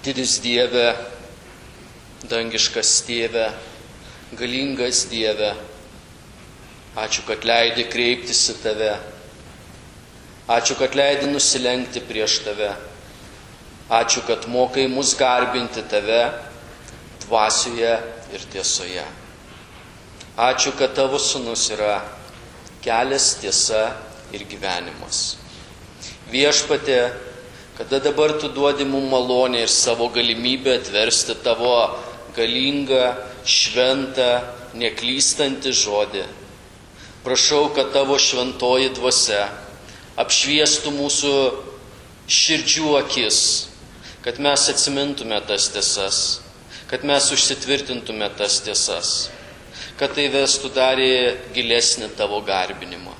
Didis Dieve, dangiškas Tėve, galingas Dieve, ačiū, kad leidi kreiptis į Tave, ačiū, kad leidi nusilenkti prieš Tave, ačiū, kad mokai mus garbinti Tave dvasioje ir tiesoje. Ačiū, kad Tavo Sūnus yra kelias, tiesa ir gyvenimas. Viešpatie, kada dabar Tu duodi mums malonę ir savo galimybę atversti Tavo galingą, šventą, neklystantį žodį. Prašau, kad Tavo šventoji dvasia apšviestų mūsų širdžių akis, kad mes atsimintume tas tiesas, kad mes užsitvirtintume tas tiesas, kad tai vestų dar į gilesnį Tavo garbinimą.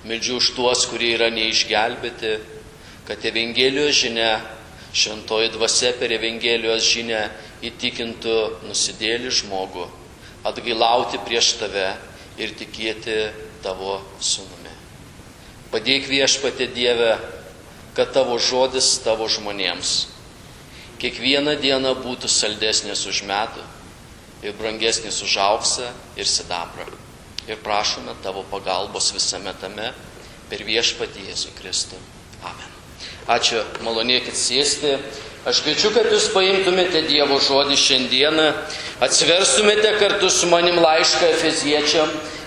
Meldžiu už tuos, kurie yra neišgelbėti, kad Evangelijos žinia, šventoji dvasia per Evangelijos žinią įtikintų nusidėlį žmogų, atgailauti prieš Tave ir tikėti Tavo Sūnumi. Padėk Viešpatie Dieve, kad Tavo žodis Tavo žmonėms kiekvieną dieną būtų saldesnis už medų ir brangesnis už auksą ir sidabrą. Ir prašome Tavo pagalbos visame tame per Viešpatį Jėzų Kristų. Amen. Ačiū, malonėkit sėsti. Aš kviečiu, kad jūs paimtumėte Dievo žodį šiandieną, atsiverstumėte kartu su manim laišką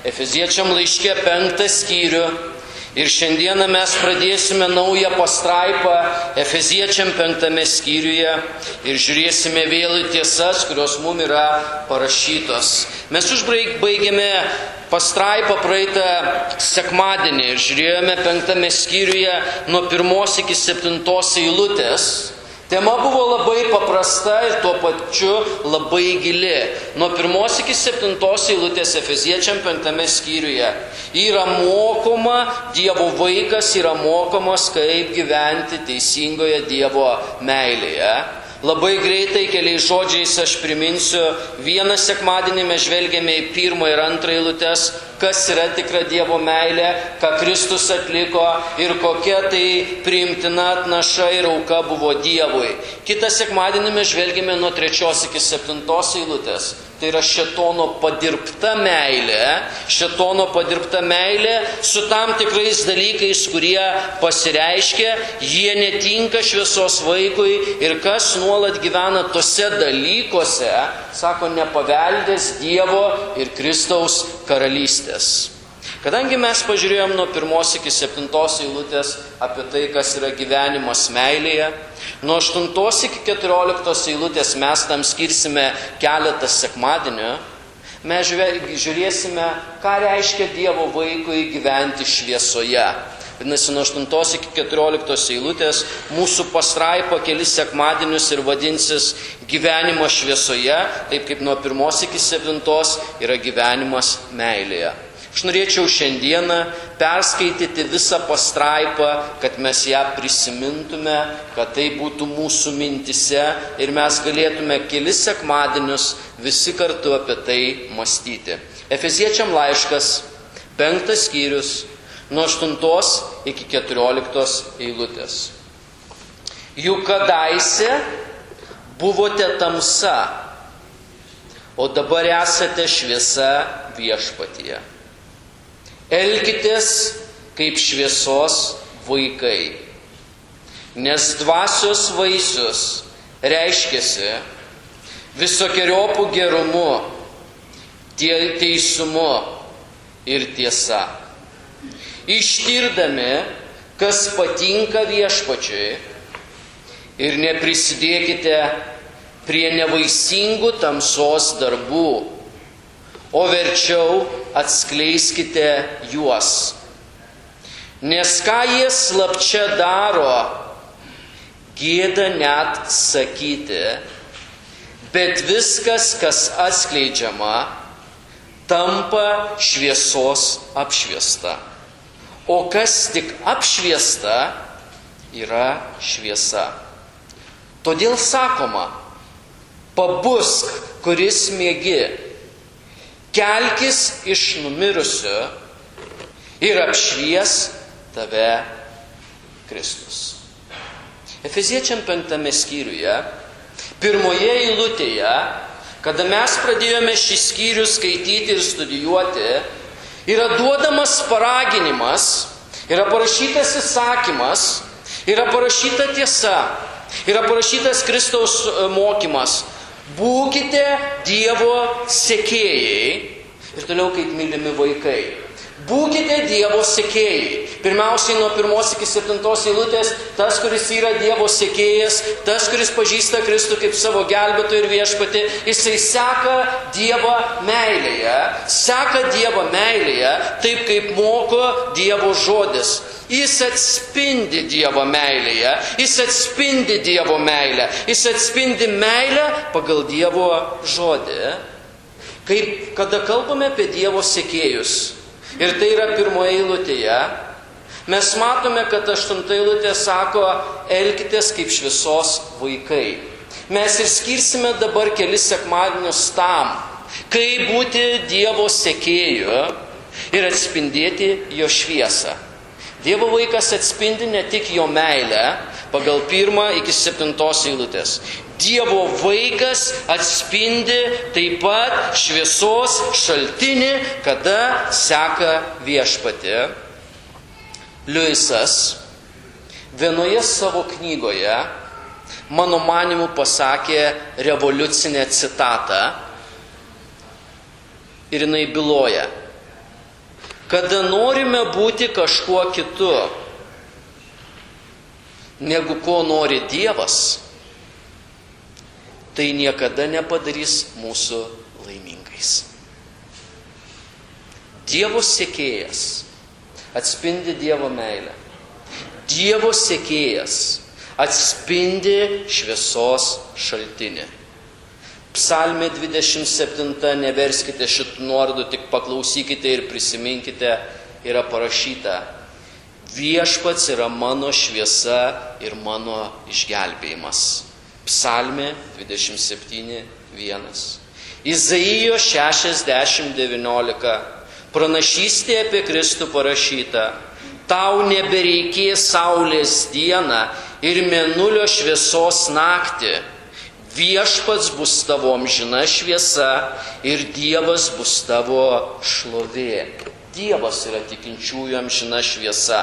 Efeziečiam laiške 5 skyrių. Ir šiandieną mes pradėsime naują pastraipą Efeziečiam 5 skyriuje ir žiūrėsime vėl į tiesas, kurios mums yra parašytos. Mes užbaigėme pastraipą praeitą sekmadienį ir žiūrėjome 5 skyriuje nuo 1 iki 7 eilutės. Tema buvo labai paprasta ir tuo pačiu labai gili. Nuo 1 iki 7 eilutės Efeziečiam 5 skyriuje yra mokoma, Dievo vaikas yra mokomas, kaip gyventi teisingoje Dievo meilėje. Labai greitai keliais žodžiais aš priminsiu, vieną sekmadienį mes žvelgėme į 1 ir 2 eilutės, kas yra tikra Dievo meilė, ką Kristus atliko ir kokia tai priimtina atnaša ir auka buvo Dievui. Kitą sekmadienį mes žvelgėme nuo 3 iki 7 eilutės. Tai yra šėtono padirbta meilė su tam tikrais dalykais, kurie pasireiškia, jie netinka šviesos vaikui ir kas nuolat gyvena tose dalykuose, sako, nepaveldės Dievo ir Kristaus karalystės. Kadangi mes pažiūrėjom nuo 1 iki 7 eilutės apie tai, kas yra gyvenimas meilėje, nuo 8 iki 14 eilutės mes tam skirsime keletą sekmadienių, mes žiūrėsime, ką reiškia Dievo vaikui gyventi šviesoje. Vadinasi, nuo 8 iki 14 eilutės mūsų pastraipa kelis sekmadienius ir vadinsis gyvenimas šviesoje, taip kaip nuo 1 iki 7 yra gyvenimas meilėje. Aš norėčiau šiandieną perskaityti visą pastraipą, kad mes ją prisimintume, kad tai būtų mūsų mintise ir mes galėtume kelis sekmadienius visi kartu apie tai mąstyti. Efeziečiam laiškas, 5 skyrius, nuo 8 iki 14 eilutės. Juk kadaise buvote tamsa, o dabar esate šviesa Viešpatyje. Elkitės kaip šviesos vaikai, nes dvasios vaisius reiškiasi visokeriopų gerumu, teisumu ir tiesa. Ištirdami, kas patinka Viešpačiui ir neprisidėkite prie nevaisingų tamsos darbų, o verčiau atskleiskite juos. Nes ką jie slapčia daro, gėda net sakyti, bet viskas, kas atskleidžiama, tampa šviesos apšviesta. O kas tik apšviesta, yra šviesa. Todėl sakoma, pabusk, kuris miegi, kelkis iš numirusių ir apšvies tave Kristus. Efeziečiam 5 skyriuje Pirmoje eilutėje, kada mes pradėjome šį skyrių skaityti ir studijuoti, yra duodamas paraginimas, yra parašytas įsakymas, yra parašyta tiesa, yra parašytas Kristaus mokymas. Būkite Dievo sekėjai ir toliau kaip mylimi vaikai. Būkite Dievo sekėjai. Pirmiausiai nuo 1 iki 7 eilutės, tas, kuris yra Dievo sekėjas, tas, kuris pažįsta Kristų kaip savo gelbėtoją ir viešpatį, jisai seka Dievą meilėje, taip kaip moko Dievo žodis. Jis atspindi Dievo meilėje, jis atspindi Dievo meilę, jis atspindi meilę pagal Dievo žodį. Kada kalbame apie Dievo sekėjus, ir tai yra 1 eilutėje, mes matome, kad 8 eilutė sako, elkitės kaip šviesos vaikai. Mes ir skirsime dabar kelis sekmadienius tam, kaip būti Dievo sekėju ir atspindėti jo šviesą. Dievo vaikas atspindi ne tik jo meilę, pagal 1 iki 7 eilutės. Dievo vaikas atspindi taip pat šviesos šaltinį, kada seka viešpatį. Liujisas vienoje savo knygoje, mano manymu, pasakė revoliucinę citatą ir jinai byloja. Kada norime būti kažkuo kitu, negu ko nori Dievas, tai niekada nepadarys mūsų laimingais. Dievo sekėjas atspindi Dievo meilę. Dievo sekėjas atspindi šviesos šaltinį. Psalmė 27, neverskite šitų nuorodų, tik paklausykite ir prisiminkite, yra parašyta: Viešpats yra mano šviesa ir mano išgelbėjimas. Psalmė 27:1. Izaijo 60:19. Pranašystė apie Kristų parašyta: Tau nebereikės saulės dieną ir mėnulio šviesos naktį. Viešpats bus tavo amžina šviesa ir Dievas bus tavo šlovė. Dievas yra tikinčiųjų amžina šviesa.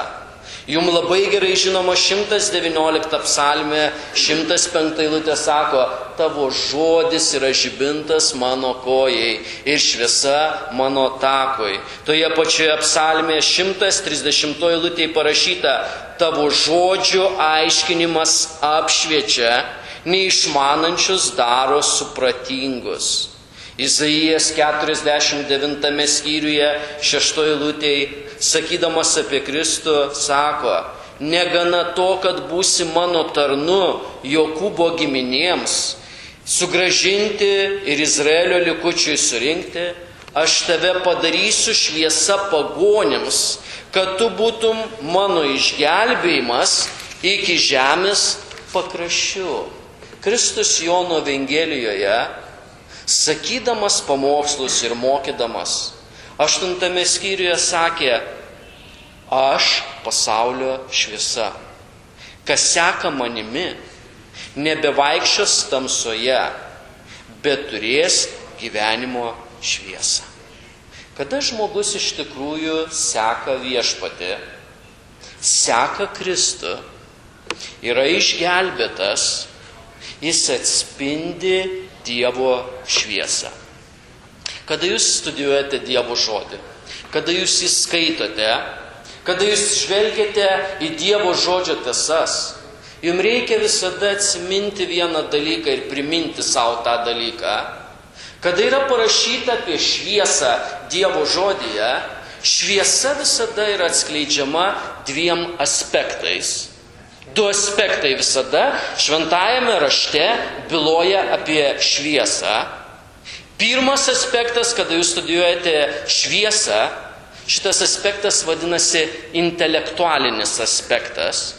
Jums labai gerai žinoma 119 psalmė, 105 eilutė sako: Tavo žodis yra žibintas mano kojai ir šviesa mano takui. Toje pačioje psalmėje 130 eilutėje parašyta: Tavo žodžio aiškinimas apšviečia, neišmanančius daro supratingus. Izaijas 49 skyriuje 6 eilutėje, sakydamas apie Kristų, sako: Negana to, kad būsi mano tarnu Jokūbo giminėms, sugrąžinti ir Izraelio likučiui surinkti, aš tave padarysiu šviesa pagonims, kad tu būtum mano išgelbėjimas iki žemės pakraščių. Kristus Jono Evangelijoje, sakydamas pamokslus ir mokydamas, 8 skyriuje sakė: Aš pasaulio šviesa. Kas seka manimi, nebevaikščios tamsoje, bet turės gyvenimo šviesą. Kada žmogus iš tikrųjų seka viešpatį, seka Kristų, yra išgelbėtas, jis atspindi Dievo šviesą. Kada jūs studijuojate Dievo žodį, kada jūs jį skaitote, kada jūs žvelgiate į Dievo žodžio tiesas, jums reikia visada atsiminti vieną dalyką ir priminti savo tą dalyką. Kada yra parašyta apie šviesą Dievo žodyje, šviesa visada yra atskleidžiama 2 aspektais. 2 aspektai visada šventajame rašte byloja apie šviesą. Pirmas aspektas, kada jūs studijuojate šviesą, šitas aspektas vadinasi intelektualinis aspektas.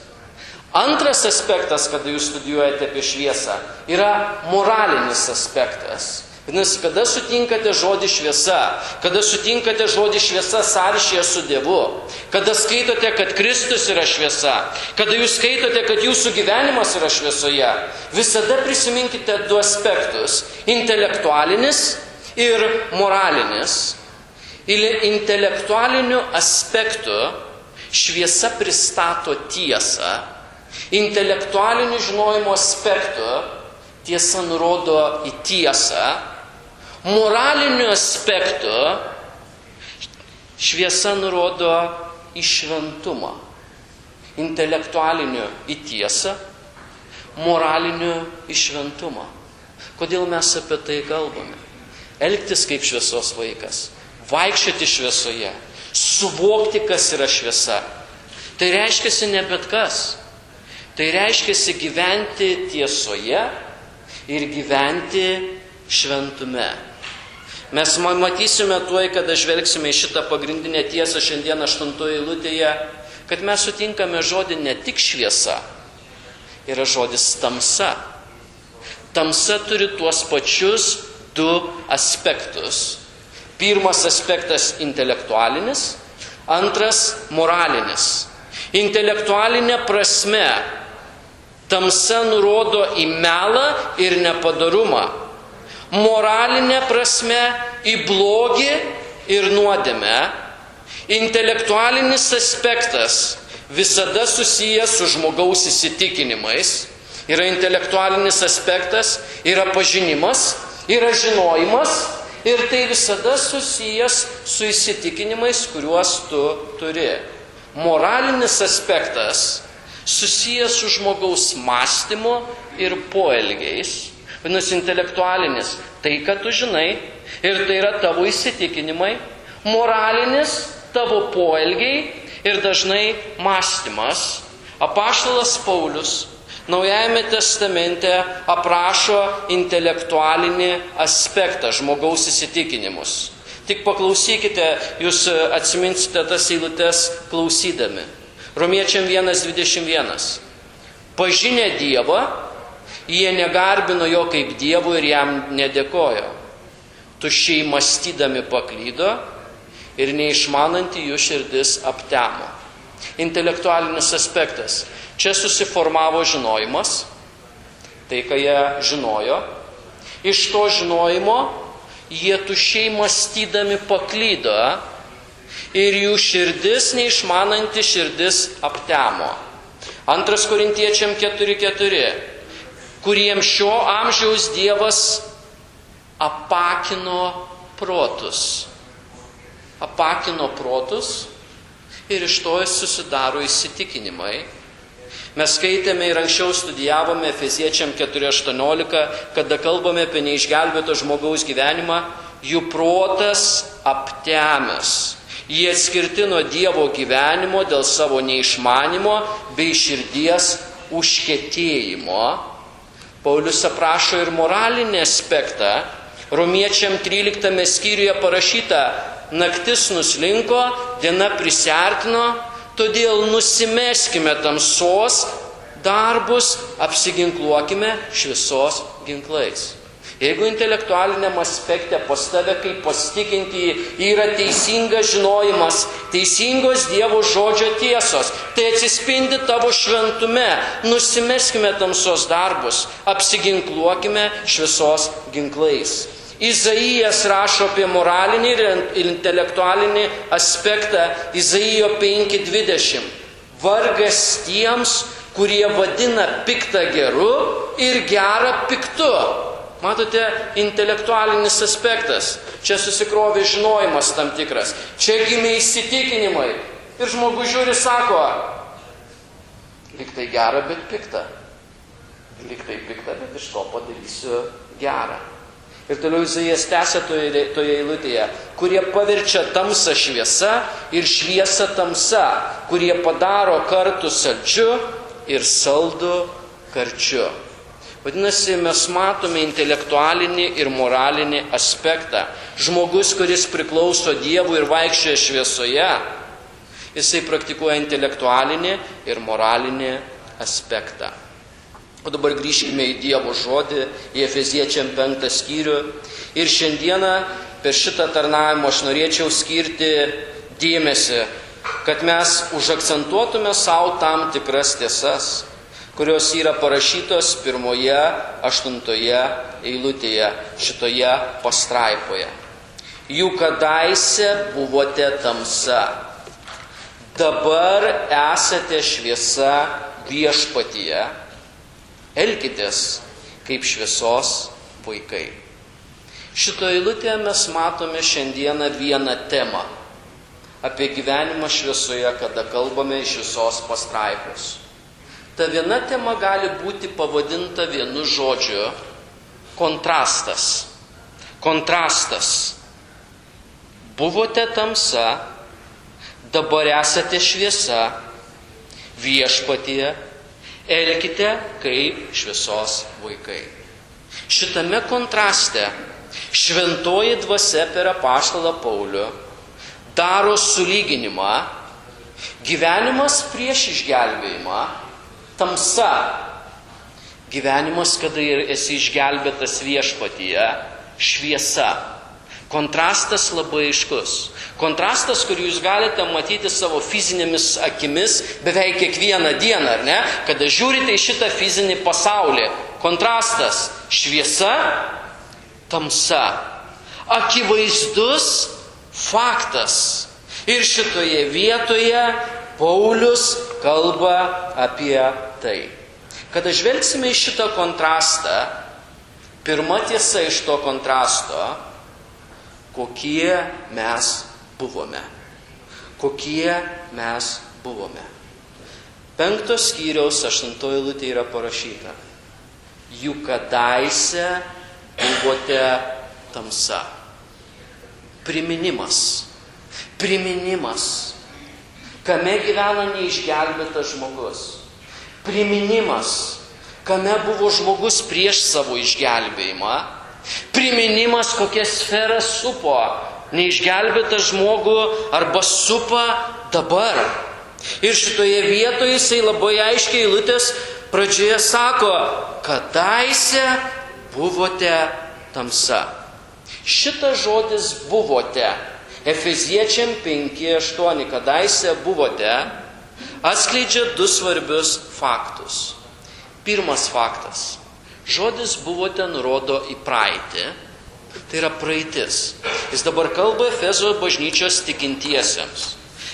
Antras aspektas, kada jūs studijuojate apie šviesą, yra moralinis aspektas. Vadinasi, kada sutinkate žodį šviesa, kada sutinkate žodį šviesa sąryšyje su Dievu, kada skaitote, kad Kristus yra šviesa, kada jūs skaitote, kad jūsų gyvenimas yra šviesoje, visada prisiminkite du aspektus – intelektualinis ir moralinis. Intelektualiniu aspektu šviesa pristato tiesą, intelektualiniu žinojimo aspektu tiesa nurodo į tiesą, moraliniu aspektu šviesa nurodo į šventumą. Intelektualiniu į tiesą, moraliniu į šventumą. Kodėl mes apie tai kalbame? Elgtis kaip šviesos vaikas, vaikščioti šviesoje, suvokti, kas yra šviesa. Tai reiškiasi ne bet kas. Tai reiškiasi gyventi tiesoje ir gyventi šventume. Mes matysime tuoj, kada žvelgsime į šitą pagrindinę tiesą šiandien 8 eilutėje, kad mes sutinkame žodį ne tik šviesa, yra žodis tamsa. Tamsa turi tuos pačius du aspektus. Pirmas aspektas intelektualinis, antras moralinis. Intelektualinė prasme tamsa nurodo į melą ir nepadorumą. Moralinė prasme į blogį ir nuodėmę. Intelektualinis aspektas visada susijęs su žmogaus įsitikinimais. Yra intelektualinis aspektas, yra pažinimas, yra žinojimas ir tai visada susijęs su įsitikinimais, kuriuos tu turi. Moralinis aspektas susijęs su žmogaus mąstymu ir poelgiais. Vadinasi, intelektualinis tai, ką tu žinai, ir tai yra tavo įsitikinimai. Moralinis tavo poelgiai ir dažnai mąstymas. Apaštalas Paulius Naujajame testamente aprašo intelektualinį aspektą, žmogaus įsitikinimus. Tik paklausykite, jūs atsiminsite tas eilutes klausydami. Romiečiam 1:21. Pažinę Dievą, jie negarbino jo kaip Dievu ir jam nedėkojo. Tuščiai mąstydami paklydo ir neišmananti jų širdis aptemo. Intelektualinis aspektas. Čia susiformavo žinojimas, tai, ką jie žinojo. Iš to žinojimo jie tuščiai mąstydami paklydo ir jų širdis, neišmananti širdis, aptemo. 2 Korintiečiam 4:4. Kuriems šio amžiaus Dievas apakino protus. Apakino protus ir iš to susidaro įsitikinimai. Mes skaitėme ir anksčiau studijavome Efeziečiam 4:18, kada kalbame apie neišgelbėto žmogaus gyvenimą, jų protas aptemęs. Jie atskirti nuo Dievo gyvenimo dėl savo neišmanimo bei širdies užkietėjimo. Paulius aprašo ir moralinį aspektą. Romiečiam 13 skyriuje parašyta: naktis nuslinko, diena prisiartino, todėl nusimeskime tamsos darbus, apsiginkluokime šviesos ginklais. Jeigu intelektualiniam aspekte pas tave kaip pasitikinti yra teisingas žinojimas, teisingos Dievo žodžio tiesos, tai atsispindi tavo šventume. Nusimeskime tamsos darbus, apsiginkluokime šviesos ginklais. Izaijas rašo apie moralinį ir intelektualinį aspektą Izaijo 5:20. Vargas tiems, kurie vadina piktą geru ir gerą piktu. Matote, intelektualinis aspektas. Čia susikrovė žinojimas tam tikras. Čia gimė įsitikinimai. Ir žmogus žiūri, sako, lyg tai gera, bet pikta. Lyg tai pikta, bet iš to padarysiu gerą. Ir toliau Izaijas tęsia toje eilutėje, kurie paverčia tamsą šviesa ir šviesą tamsa, kurie padaro kartu saldžiu ir saldų karčiu. Vadinasi, mes matome intelektualinį ir moralinį aspektą. Žmogus, kuris priklauso Dievui ir vaikščioja šviesoje, jisai praktikuoja intelektualinį ir moralinį aspektą. O dabar grįžkime į Dievo žodį, į Efeziečiam 5 skyrių. Ir šiandieną per šitą tarnavimą aš norėčiau skirti dėmesį, kad mes užakcentuotume savo tam tikras tiesas, kurios yra parašytos 1-8 eilutėje šitoje pastraipoje. Juk kadaise buvote tamsa, dabar esate šviesa viešpatyje, elkitės kaip šviesos vaikai. Šitoje eilutėje mes matome šiandieną vieną temą apie gyvenimą šviesoje, kada kalbame iš visos pastraipos. Ta viena tema gali būti pavadinta vienu žodžiu – kontrastas. Kontrastas. Buvote tamsa, dabar esate šviesa viešpatyje, elkite kaip šviesos vaikai. Šitame kontraste šventoji dvasia per apaštalą Paulių daro sulyginimą gyvenimas prieš išgelbėjimą, tamsa, gyvenimas, kada esi išgelbėtas viešpatyje, šviesa. Kontrastas labai aiškus. Kontrastas, kurį jūs galite matyti savo fizinėmis akimis beveik kiekvieną dieną, ar ne? Kada žiūrite į šitą fizinį pasaulį. Kontrastas – šviesa, tamsa. Akivaizdus faktas. Ir šitoje vietoje Paulius kalba apie tai. Kada žvelgsime į šitą kontrastą, pirma tiesa iš to kontrasto – kokie mes buvome. Kokie mes buvome. 5 skyriaus 8 eilutė yra parašyta. Juk kadaise buvote tamsa. Priminimas. Priminimas. Kame gyvena neišgelbėtas žmogus. Priminimas. Kame buvo žmogus prieš savo išgelbėjimą. Priminimas, kokia sfera supo neišgelbėtą žmogų arba supa dabar. Ir šitoje vietoje jisai labai aiškiai eilutės pradžioje sako, kadaise buvote tamsa. Šitas žodis buvote, Efeziečiam 5:8, kadaise buvote, atskleidžia 2 svarbius faktus. Pirmas faktas. Žodis buvote nurodo į praeitį, tai yra praeitis. Jis dabar kalba Efezo bažnyčios tikintiesiems.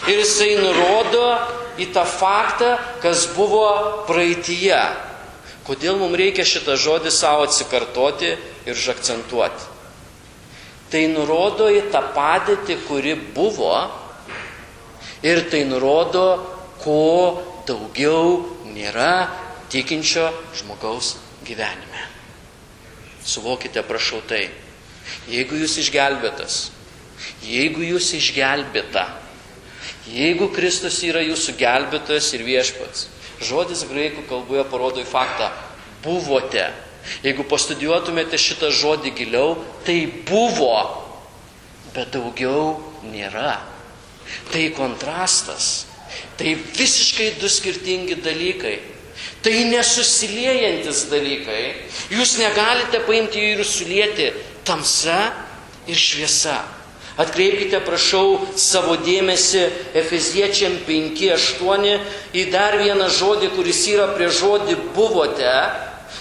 Ir jisai nurodo į tą faktą, kas buvo praeityje. Kodėl mums reikia šitą žodį savo atsikartoti ir užakcentuoti? Tai nurodo į tą padėtį, kuri buvo, ir tai nurodo, ko daugiau nėra tikinčio žmogaus gyvenime. Suvokite, prašau tai. Jeigu jūs išgelbėtas, jeigu jūs išgelbėta, jeigu Kristus yra jūsų gelbėtojas ir viešpats, žodis graikų kalboje parodo į faktą buvote. Jeigu pastudijuotumėte šitą žodį giliau, tai buvo, bet daugiau nėra. Tai kontrastas. Tai visiškai 2 skirtingi dalykai. Tai nesusiliejantis dalykai. Jūs negalite paimti ir sulieti tamsa ir šviesa. Atkreipkite, prašau, savo dėmesį Efeziečiam 5:8 į dar vieną žodį, kuris yra prie žodį buvote.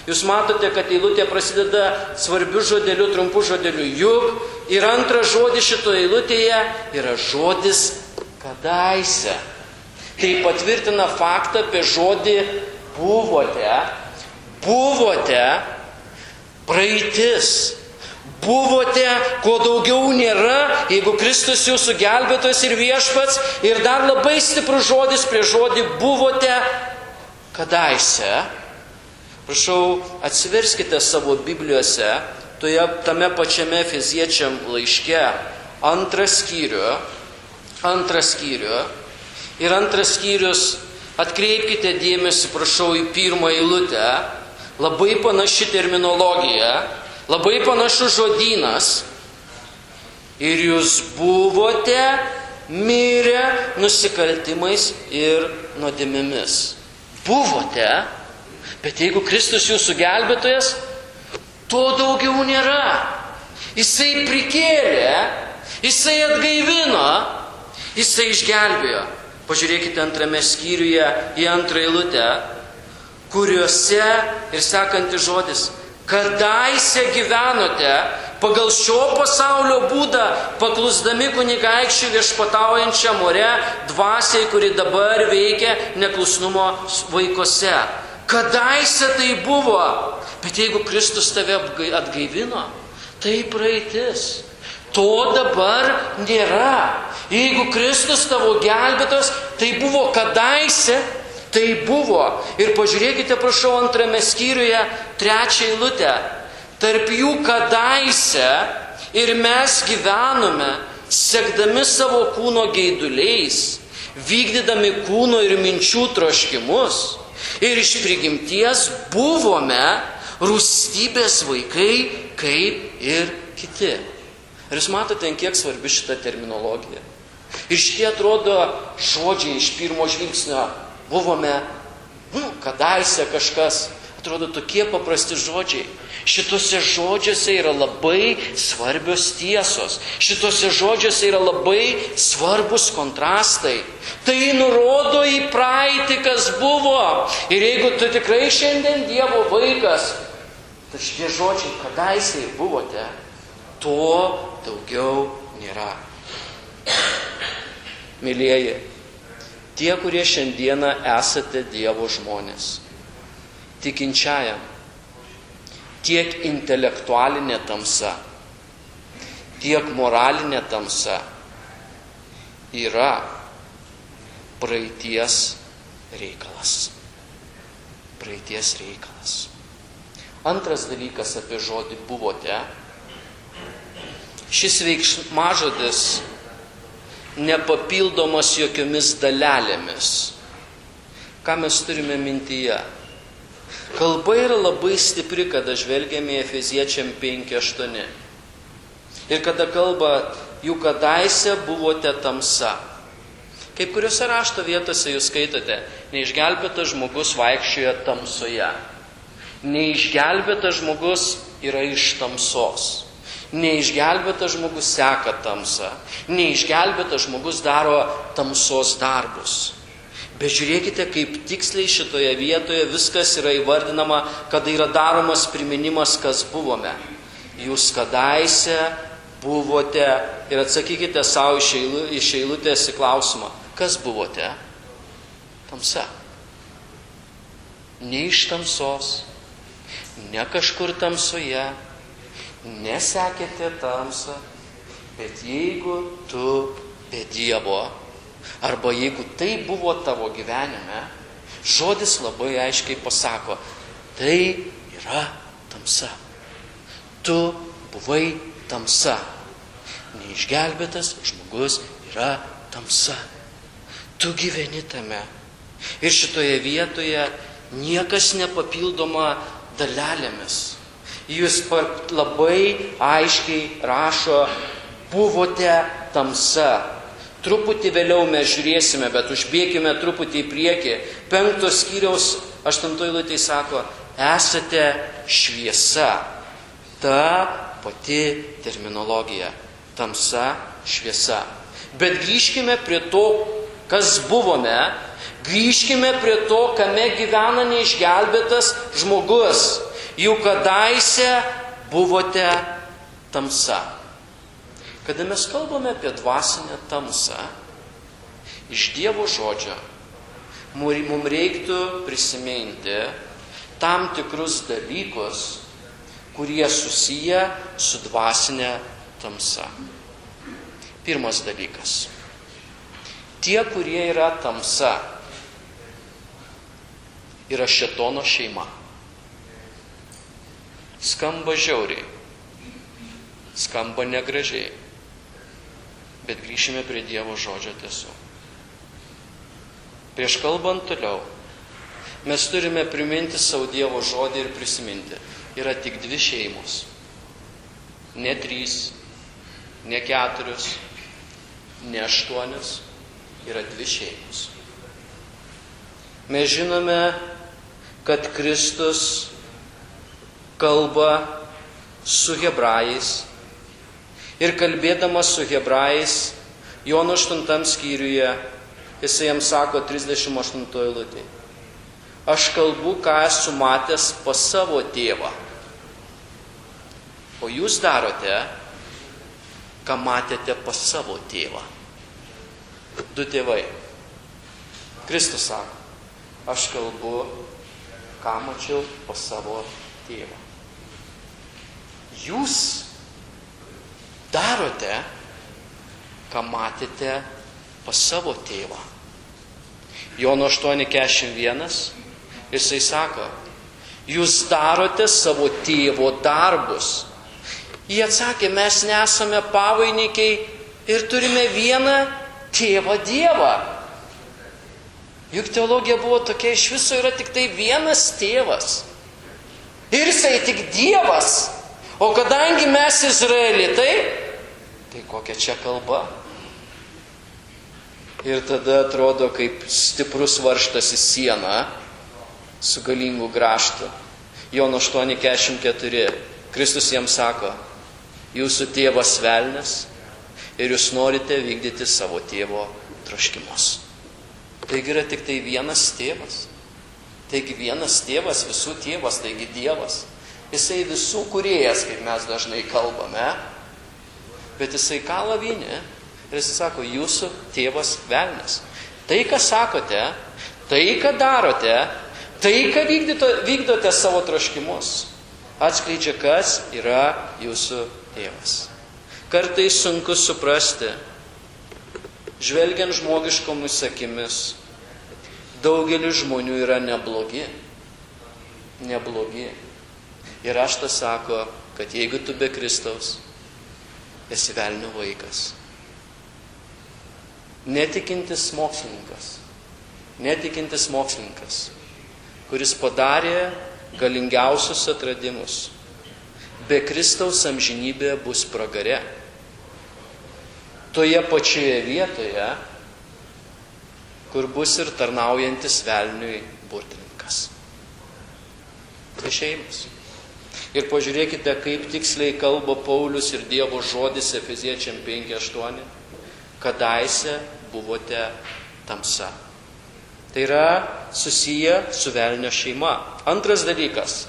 Jūs matote, kad eilutė prasideda svarbiu žodeliu, trumpu žodeliu juk. Ir antras žodis šitoje eilutėje yra žodis kadaise. Tai patvirtina faktą apie žodį buvote. Buvote praeitis. Buvote, ko daugiau nėra, jeigu Kristus jūsų gelbėtojas ir viešpats. Ir dar labai stiprus žodis prie žodį buvote kadaise. Prašau, atsiverskite savo Biblijose, tame pačiame Efeziečiam laiške, 2 skyrių. Ir 2 skyrius, atkreipkite dėmesį, prašau, į 1 eilutę. Labai panaši terminologija, labai panašus žodynas. Ir jūs buvote mirę nusikaltimais ir nuodėmėmis. Buvote, Bet jeigu Kristus jūsų gelbėtojas, to daugiau nėra. Jisai prikėlė, jisai atgaivino, jisai išgelbėjo. Pažiūrėkite 2 skyriuje į 2 eilutę, kuriuose ir sekantis žodis: kadaise gyvenote pagal šio pasaulio būdą, paklusdami kunigaikščiui viešpataujančiam ore dvasiai, kuri dabar veikia neklusnumo vaikuose. Kadaise tai buvo, bet jeigu Kristus tave atgaivino, tai praeitis. To dabar nėra. Jeigu Kristus tavo gelbėtojas, tai buvo kadaise, tai buvo. Ir pažiūrėkite, prašau, 2 skyriuje 3 eilutę. Tarp jų kadaise ir mes gyvenome, sekdami savo kūno geiduliais, vykdydami kūno ir minčių troškimus. Ir iš prigimties buvome rūstybės vaikai, kaip ir kiti. Ar jūs matote, kiek svarbi šita terminologija? Ir šitie atrodo žodžiai iš pirmo žvilgsnio. Buvome, kadaise kažkas. Atrodo tokie paprasti žodžiai. Šituose žodžiuose yra labai svarbios tiesos. Šituose žodžiuose yra labai svarbus kontrastai. Tai nurodo į praeitį, kas buvo. Ir jeigu tu tikrai šiandien Dievo vaikas, tai šitie žodžiai kadaise ir buvote, to daugiau nėra. Mylieji, tie, kurie šiandieną esate Dievo žmonės, tikinčiajam, tiek intelektualinė tamsa, tiek moralinė tamsa yra praeities reikalas. Praeities reikalas. Antras dalykas apie žodį buvote. Šis veiksmažodis nepapildomas jokiomis dalelėmis. Ką mes turime mintyje? Kalba yra labai stipri, kada žvelgiame į Efeziečiam 5:8. Ir kada kalba, jų kadaise buvote tamsa. Kaip kuriuose rašto vietose jūs skaitote, neišgelbėtas žmogus vaikščioja tamsoje. Neišgelbėtas žmogus yra iš tamsos. Neišgelbėtas žmogus seka tamsą. Neišgelbėtas žmogus daro tamsos darbus. Bet žiūrėkite, kaip tiksliai šitoje vietoje viskas yra įvardinama, kada yra daromas priminimas, kas buvome. Jūs kadaise buvote, ir atsakykite savo iš eilutės į klausimą, kas buvote? Tamsa. Ne iš tamsos, ne kažkur tamsoje, nesekėte tamsą, bet jeigu tu be Dievo, arba jeigu tai buvo tavo gyvenime, žodis labai aiškiai pasako, tai yra tamsa. Tu buvai tamsa. Neišgelbėtas žmogus yra tamsa. Tu gyveni tame. Ir šitoje vietoje niekas nepapildoma dalelėmis. Jūs labai aiškiai rašo, buvote tamsa. Truputį vėliau mes žiūrėsime, bet užbėkime truputį į priekį. 5 skyriaus 8 eilutė sako, esate šviesa. Ta pati terminologija. Tamsa, šviesa. Bet grįžkime prie to, kas buvome. Grįžkime prie to, kame gyvena neišgelbėtas žmogus. Juk kadaise buvote tamsa. Kada mes kalbame apie dvasinę tamsą, iš Dievo žodžio, mums reiktų prisiminti tam tikrus dalykus, kurie susiję su dvasinė tamsa. Pirmas dalykas. Tie, kurie yra tamsa, yra šėtono šeima. Skamba žiauriai, skamba negražiai, bet grįšime prie Dievo žodžio tiesų. Prieš kalbant toliau, mes turime priminti savo Dievo žodį ir prisiminti. Yra tik 2 šeimos. Ne 3, ne 4, ne 8, yra 2 šeimos. Mes žinome, kad Kristus kalba su hebrajais ir kalbėdamas su hebrajais, Jono 8 skyriuje, jisai jam sako 38 eilutėje: aš kalbu, ką esu matęs pas savo tėvą, o jūs darote, ką matėte pas savo tėvą. Du tėvai. Kristus sako: aš kalbu, ką mačiau pas savo tėvą. Jūs darote, ką matėte pas savo tėvą. Jono 8:41, jisai sako: jūs darote savo tėvo darbus. Jie atsakė: mes nesame pavainikiai ir turime vieną tėvą Dievą. Juk teologija buvo tokia, iš viso yra tik tai vienas tėvas. Ir jisai tik Dievas. O kadangi mes izraelitai, tai kokia čia kalba? Ir tada atrodo kaip stiprus varžtas į sieną su galingu grąžtu. Jono 8:44. Kristus jiems sako: jūsų tėvas velnias ir jūs norite vykdyti savo tėvo troškimus. Taigi yra tik tai vienas tėvas. Taigi vienas tėvas, visų tėvas, taigi Dievas. Jisai visų kūrėjas, kaip mes dažnai kalbame, bet jisai kala vyne ir jisai sako: jūsų tėvas velnias. Tai, ką sakote, tai, ką darote, tai, ką vykdote savo troškimus, atskleidžia, kas yra jūsų tėvas. Kartais sunku suprasti, žvelgiant žmogiškomis akimis, daugelis žmonių yra neblogi. Neblogi. Ir raštas sako, kad jeigu tu be Kristaus, esi velnio vaikas. Netikintis mokslininkas, kuris padarė galingiausius atradimus, be Kristaus amžinybė bus pragare. Toje pačioje vietoje, kur bus ir tarnaujantis velniui burtininkas. Tai šeimos. Ir pažiūrėkite, kaip tiksliai kalba Paulius ir Dievo žodis Efeziečiam 5:8. Kadaise buvote tamsa. Tai yra susiję su velnio šeima. Antras dalykas.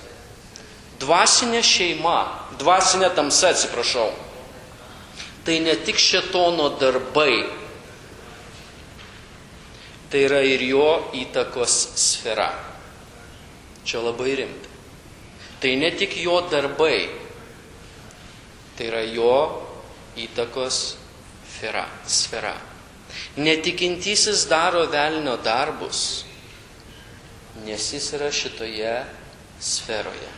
Dvasinė šeima, dvasinė tamsa, tai ne tik šėtono darbai, tai yra ir jo įtakos sfera. Čia labai rimta. Tai ne tik jo darbai, tai yra jo įtakos sfera. Netikintysis daro velnio darbus, nes jis yra šitoje sferoje.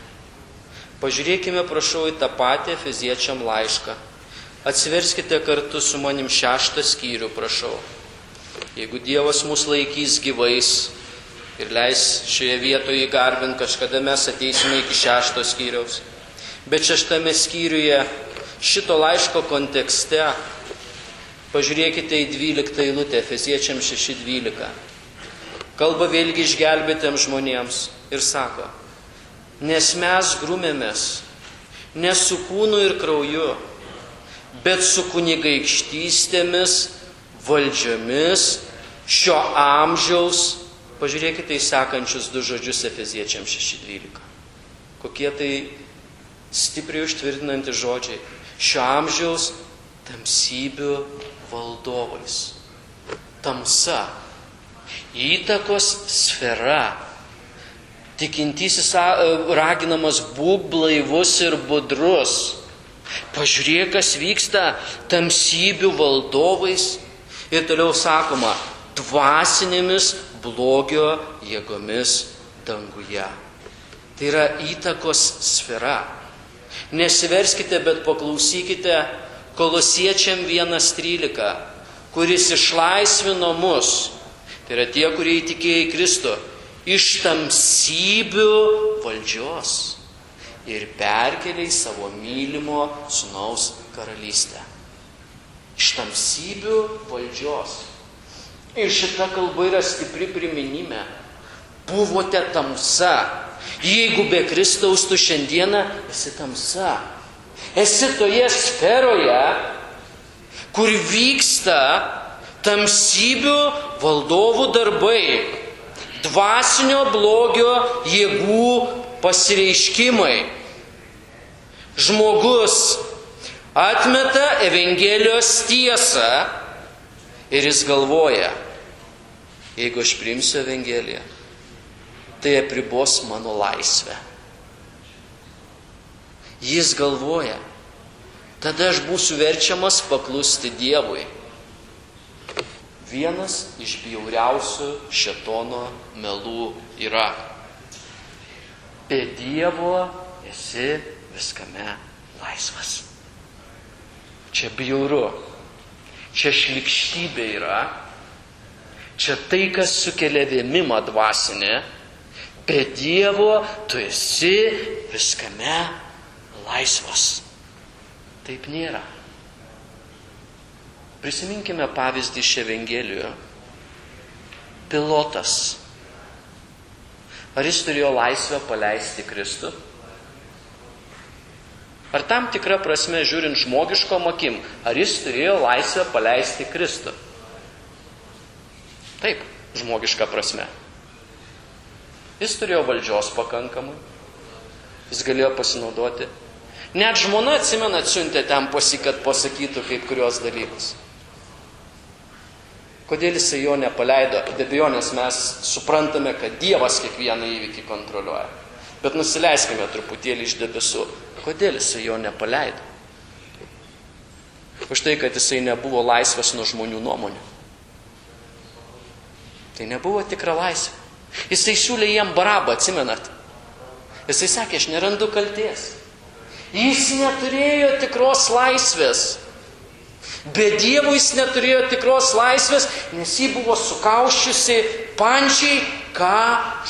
Pažiūrėkime, prašau, į tą patį Efeziečiam laišką. Atsiverskite kartu su manim 6 skyrių, prašau. Jeigu Dievas mus laikys gyvais ir leis šioje vietoje garbinti, kažkada mes ateisime iki 6 skyriaus. Bet 6 skyriuje šito laiško kontekste pažiūrėkite į 12 eilutę, Efeziečiam 6:12. Kalba vėlgi išgelbėtiems žmonėms ir sako: nes mes grumėmės ne su kūnu ir krauju, bet su kunigaikštystėmis, valdžiomis šio amžiaus. Pažiūrėkite į sekančius 2 žodžius Efeziečiam 6:12. Kokie tai stipriai užtvirtinantys žodžiai. Šio amžiaus tamsybių valdovais. Tamsa. Įtakos sfera. Tikintysis raginamas būk blaivus ir budrus. Pažiūrėk, kas vyksta tamsybių valdovais. Ir toliau sakoma, dvasinėmis blogio jėgomis danguje. Tai yra įtakos sfera. Nesiverskite, bet paklausykite Kolosiečiam 1:13, kuris išlaisvino mus, tai yra tie, kurie įtikėjo į Kristų, iš tamsybių valdžios ir perkėlė į savo mylimo sūnaus karalystę. Iš tamsybių valdžios. Ir šita kalba yra stipri priminime, buvote tamsa. Jeigu be Kristaus tu šiandieną esi tamsa. Esi toje sferoje, kur vyksta tamsybių valdovų darbai, dvasinio blogio jėgų pasireiškimai. Žmogus atmeta Evangelijos tiesą ir jis galvoja, jeigu aš priimsiu Evangeliją, tai apribos mano laisvę. Jis galvoja, tada aš būsiu verčiamas paklusti Dievui. Vienas iš bjauriausių šėtono melų yra: be Dievo esi viskame laisvas. Čia bjauru, čia šlykštybė yra, čia tai, kas sukelia vėmimą dvasinę. Be Dievo tu esi viskame laisvas. Taip nėra. Prisiminkime pavyzdį iš Evangelijų. Pilotas. Ar jis turėjo laisvę paleisti Kristų? Ar tam tikrą prasme, žiūrint žmogiškom akim, ar jis turėjo laisvę paleisti Kristų? Taip, žmogiška prasme. Jis turėjo valdžios pakankamai. Jis galėjo pasinaudoti. Net žmona, atsimena, atsiuntė ten kad pasakytų kai kurios dalykus. Kodėl jisai jo nepaleido? Be abejonės mes suprantame, kad Dievas kiekvieną įvykį kontroliuoja. Bet nusileiskime truputėlį iš debesų. Kodėl jisai jo nepaleido? Už tai, kad jisai nebuvo laisvas nuo žmonių nuomonių. Tai nebuvo tikra laisvė. Jisai siūlė jiem Barabą, atsimenat? Jisai sakė, aš nerandu kaltės. Jis neturėjo tikros laisvės. Be Dievo jis neturėjo tikros laisvės, nes jį buvo sukauščiusi pančiai, ką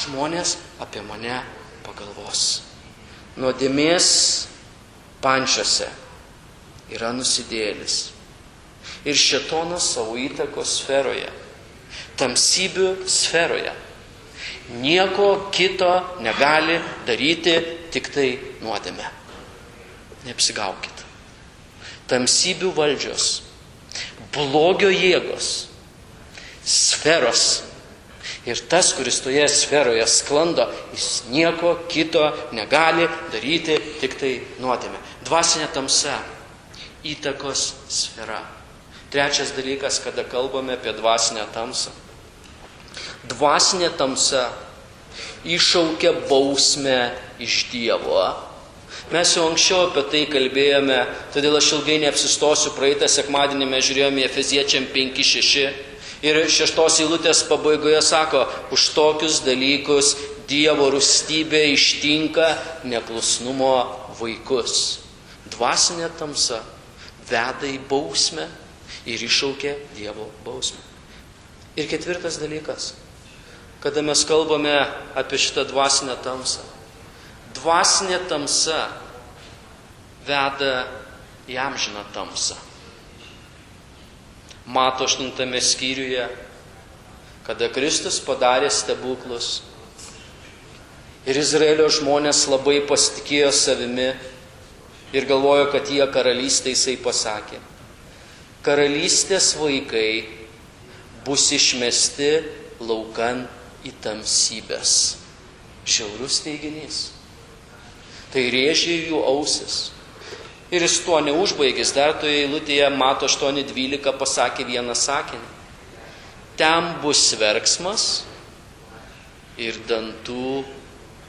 žmonės apie mane pagalvos. Nuodėmės pančiose yra nusidėjėlis. Ir šėtonas savo įtakos sferoje, tamsybių sferoje, nieko kito negali daryti, tik tai nuodėmę. Neapsigaukit. Tamsybių valdžios, blogio jėgos, sferos. Ir tas, kuris toje sferoje sklando, jis nieko kito negali daryti, tik tai nuodėmę. Dvasinė tamsa, įtakos sfera. Trečias dalykas, kada kalbame apie dvasinę tamsą. Dvasinė tamsa iššaukia bausmę iš Dievo. Mes jau anksčiau apie tai kalbėjome, todėl aš ilgai neapsistosiu. Praeitą sekmadienį mes žiūrėjome Efeziečiam 5:6 ir 6 eilutės pabaigoje sako, už tokius dalykus Dievo rūstybė ištinka neklusnumo vaikus. Dvasinė tamsa veda į bausmę ir iššaukia Dievo bausmę. Ir ketvirtas dalykas, kada mes kalbame apie šitą dvasinę tamsą. Dvasinė tamsa veda į amžiną tamsą. Mato 8 skyriuje, kada Kristus padarė stebuklus ir Izraelio žmonės labai pasitikėjo savimi ir galvojo, kad jie karalystė, jisai pasakė, karalystės vaikai bus išmesti laukan į tamsybės. Žiaurus teiginys. Tai rėžė jų ausis. Ir jis tuo neužbaigęs, dar toje eilutėje Mato 8:12 pasakė vieną sakinį. Ten bus verksmas ir dantų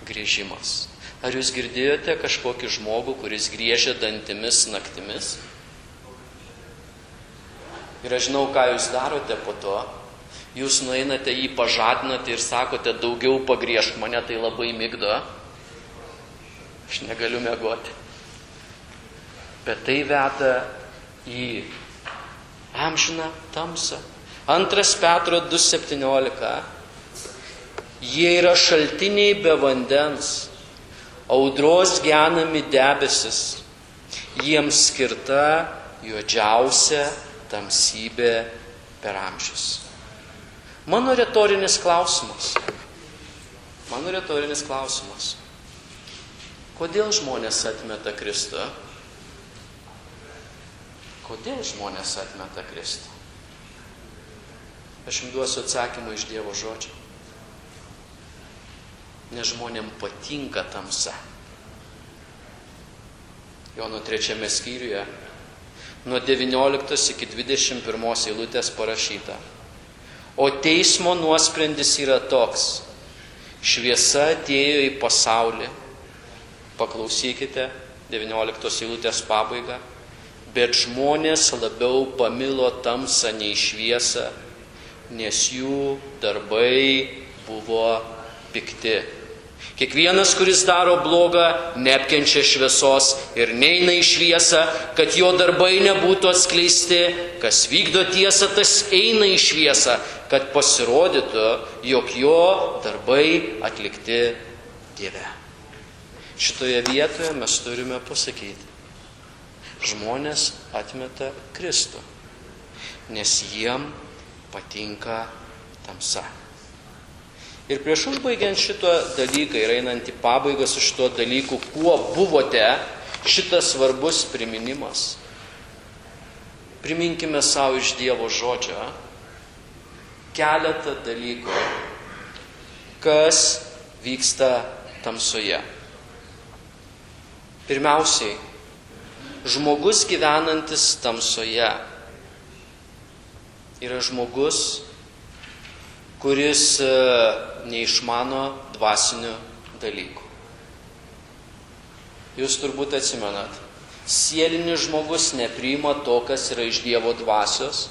griežimas. Ar jūs girdėjote kažkokį žmogų, kuris griežia dantimis naktimis? Ir aš žinau, ką jūs darote po to. Jūs nueinate jį pažadinate ir sakote, daugiau pagriežk mane, tai labai migdo. Aš negaliu miegoti. Bet tai veda į amžiną tamsą. 2 Petro 2:17. Jie yra šaltiniai be vandens, audros genami debesis, jiems skirta juodžiausia tamsybė per amžius. Mano retorinis klausimas. Mano retorinis klausimas. Kodėl žmonės atmeta Kristų? Kodėl žmonės atmeta Kristų? Aš jums duosiu atsakymą iš Dievo žodžio. Nes žmonėm patinka tamsa. Jono 3 skyriuje nuo 19 iki 21 eilutės parašyta. O teismo nuosprendis yra toks. Šviesa atėjo į pasaulį. Paklausykite 19 eilutės pabaigą. Bet žmonės labiau pamilo tamsą nei šviesą, nes jų darbai buvo pikti. Kiekvienas, kuris daro blogą, neapkenčia šviesos ir neina į šviesą, kad jo darbai nebūtų atskleisti. Kas vykdo tiesą, tas eina į šviesą, kad pasirodytų, jog jo darbai atlikti Dieve. Šitoje vietoje mes turime pasakyti. Žmonės atmeta Kristų, nes jiem patinka tamsa. Ir prieš užbaigiant šito dalyką ir einant į pabaigą su šito dalyku, kuo buvote, šitas svarbus priminimas. Priminkime savo iš Dievo žodžio keletą dalykų, kas vyksta tamsoje. Pirmiausiai, žmogus gyvenantis tamsoje yra žmogus, kuris neišmano dvasinių dalykų. Jūs turbūt atsimenat, sielinis žmogus nepriima to, kas yra iš Dievo dvasios,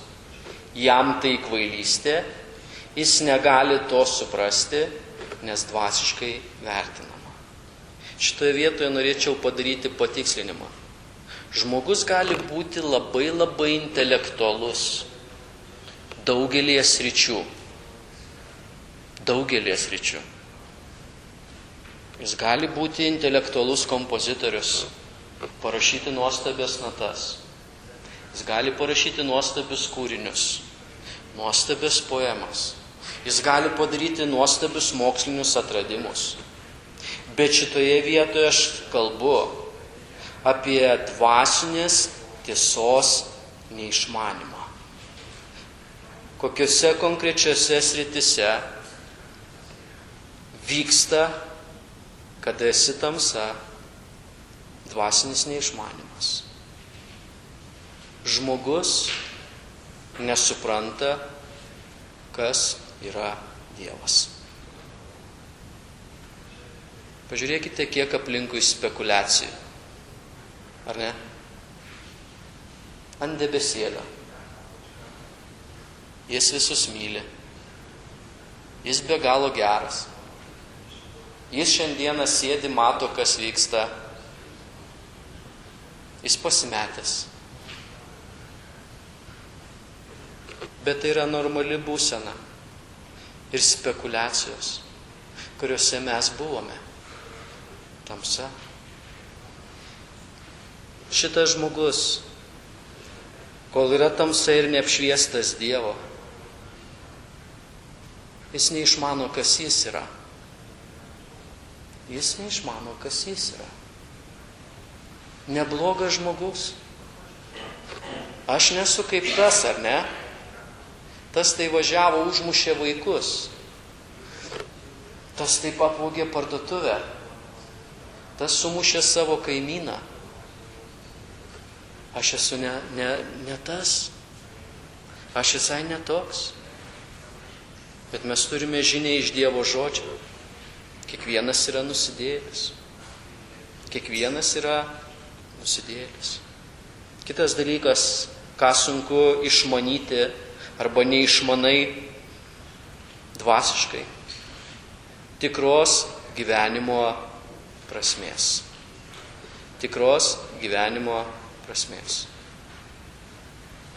jam tai kvailystė, jis negali to suprasti, nes dvasiškai vertinama. Šitoje vietoje norėčiau padaryti patikslinimą. Žmogus gali būti labai intelektualus daugelį sričių. Jis gali būti intelektualus kompozitorius, parašyti nuostabias natas. Jis gali parašyti nuostabius kūrinius, nuostabias poemas. Jis gali padaryti nuostabius mokslinius atradimus. Bet šitoje vietoje aš kalbu apie dvasinės tiesos neišmanymą. Kokiose konkrečiose sritise vyksta, kada esi tamsa, dvasinis neišmanymas. Žmogus nesupranta, kas yra Dievas. Pažiūrėkite, kiek aplinkui spekulacijų. Ar ne? Ant debesėlio. Jis visus myli. Jis be galo geras. Jis šiandieną sėdi, mato, kas vyksta. Jis pasimetęs. Bet tai yra normali būsena ir spekulacijos, kuriuose mes buvome. Tamsa. Šitas žmogus, kol yra tamsa ir neapšviestas Dievo, jis neišmano, kas jis yra. Jis neišmano, kas jis yra. Neblogas žmogus. Aš nesu kaip tas, ar ne? Tas tai važiavo, užmušė vaikus. Tas taip apvogė parduotuvę. Tas sumušė savo kaimyną. Aš esu ne tas. Aš visai ne toks. Bet mes turime žinią iš Dievo žodžio. Kiekvienas yra nusidėjėlis. Kiekvienas yra nusidėjėlis. Kitas dalykas, ką sunku išmanyti arba neišmanai dvasiškai. Tikros gyvenimo prasmės. Tikros gyvenimo prasmės.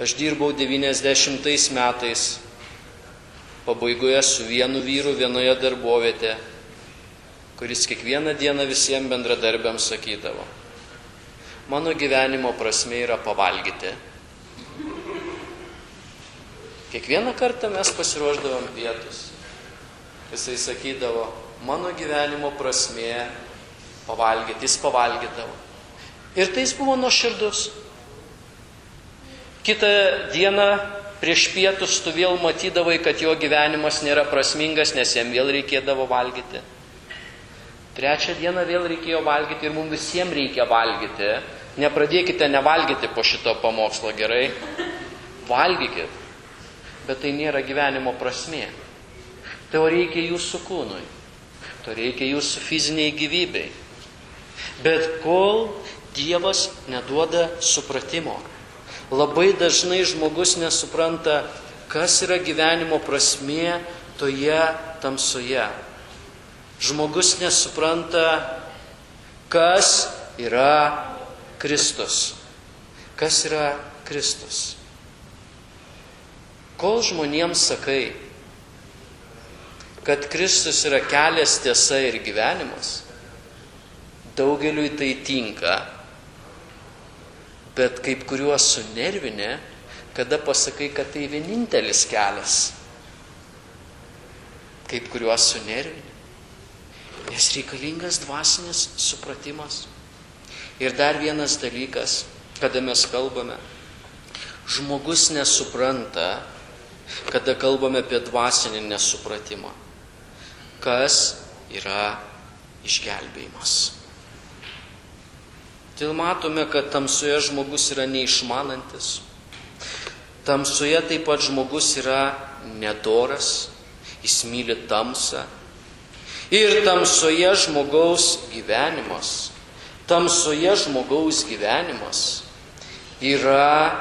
Aš dirbau 90 metais pabaigoje su vienu vyru vienoje darbovietėje, kuris kiekvieną dieną visiems bendradarbiams sakydavo: mano gyvenimo prasmė yra pavalgyti. Kiekvieną kartą mes pasiruošdavom pietus. Jisai sakydavo: mano gyvenimo prasmė pavalgyti. Jis pavalgydavo. Ir tai jis buvo nuoširdus. Kitą dieną prieš pietus tu vėl matydavai, kad jo gyvenimas nėra prasmingas, nes jam vėl reikėdavo valgyti. Trečią dieną vėl reikėjo valgyti ir mums visiems reikia valgyti. Nepradėkite nevalgyti po šito pamokslo, gerai? Valgykit. Bet tai nėra gyvenimo prasmė. To reikia jūsų kūnui. To reikia jūsų fiziniai gyvybei. Bet kol Dievas neduoda supratimo, labai dažnai žmogus nesupranta, kas yra gyvenimo prasmė toje tamsoje. Žmogus nesupranta, kas yra Kristus. Kas yra Kristus? Kol žmonėms sakai, kad Kristus yra kelias, tiesa ir gyvenimas, daugeliui tai tinka, bet kaip kuriuos sunervinė, kada pasakai, kad tai vienintelis kelias. Kaip kuriuos sunervinė. Nes reikalingas dvasinis supratimas. Ir dar vienas dalykas, kada mes kalbame, žmogus nesupranta, kada kalbame apie dvasinį nesupratimą, kas yra išgelbėjimas. Tai matome, kad tamsoje žmogus yra neišmanantis. Tamsoje taip pat žmogus yra nedoras, jis myli tamsą. Ir tamsoje žmogaus gyvenimas yra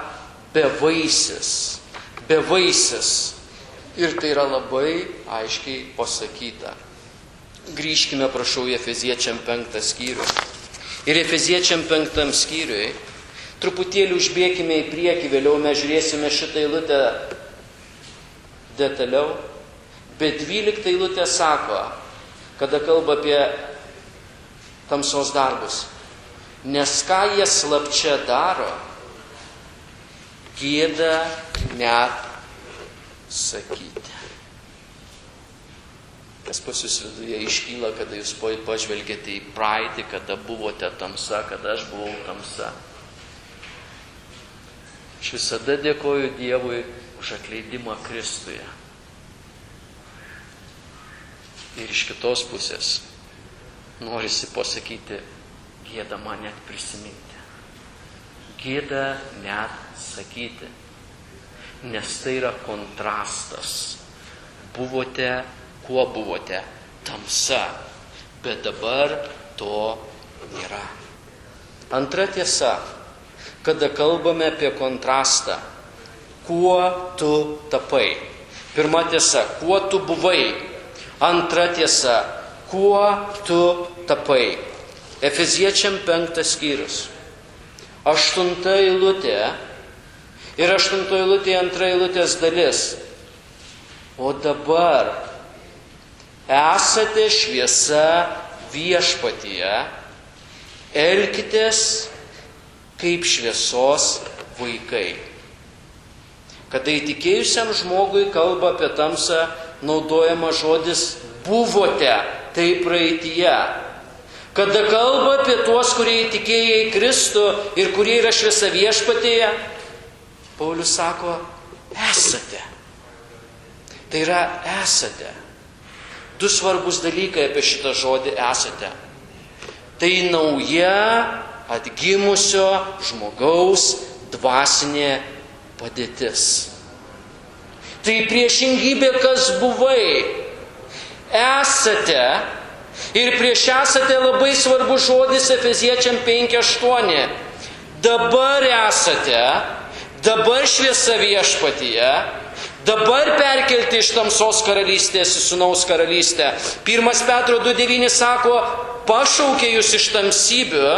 bevaisis. Ir tai yra labai aiškiai pasakyta. Grįžkime, prašau, į Efeziečiam 5 skyrių. Ir Efeziečiam 5 skyriui, truputėlį užbėkime į priekį, vėliau mes žiūrėsime šitą eilutę detaliau, bet 12 eilutė sako, kada kalba apie tamsos darbus, nes ką jie slapčia daro, gėda net sakyti. Kas pas jūs viduje iškyla, kada jūs pažvelgėte į praeitį, kada buvote tamsa, kada aš buvau tamsa. Aš visada dėkoju Dievui už atleidimą Kristuje. Ir iš kitos pusės norisi pasakyti, gėda man net prisiminti. Gėda net sakyti. Nes tai yra kontrastas. Kuo buvote? Tamsa. Bet dabar to nėra. Antra tiesa, kada kalbame apie kontrastą, kuo tu tapai. Pirma tiesa, kuo tu buvai. Antra tiesa, kuo tu tapai. Efeziečiam 5 skyrius. 8 eilutė ir 8 eilutė 2 eilutės dalis. O dabar esate šviesa viešpatyje, elkitės kaip šviesos vaikai. Kada įtikėjusiam žmogui kalba apie tamsą, naudojama žodis buvote, tai praeityje. Kada kalba apie tuos, kurie įtikėję į Kristų ir kurie yra šviesa viešpatyje, Paulius sako, esate. Tai yra esate. Du svarbus dalykai apie šitą žodį esate. Tai nauja atgimusio žmogaus dvasinė padėtis. Tai priešingybė, kas buvai. Esate. Ir prieš esate labai svarbus žodis Efeziečiam 5:8. Dabar esate, dabar šviesa viešpatyje, dabar perkelti iš tamsos karalystės į sūnaus karalystę. 1 Petro 2:9 sako, pašaukė jūs iš tamsybių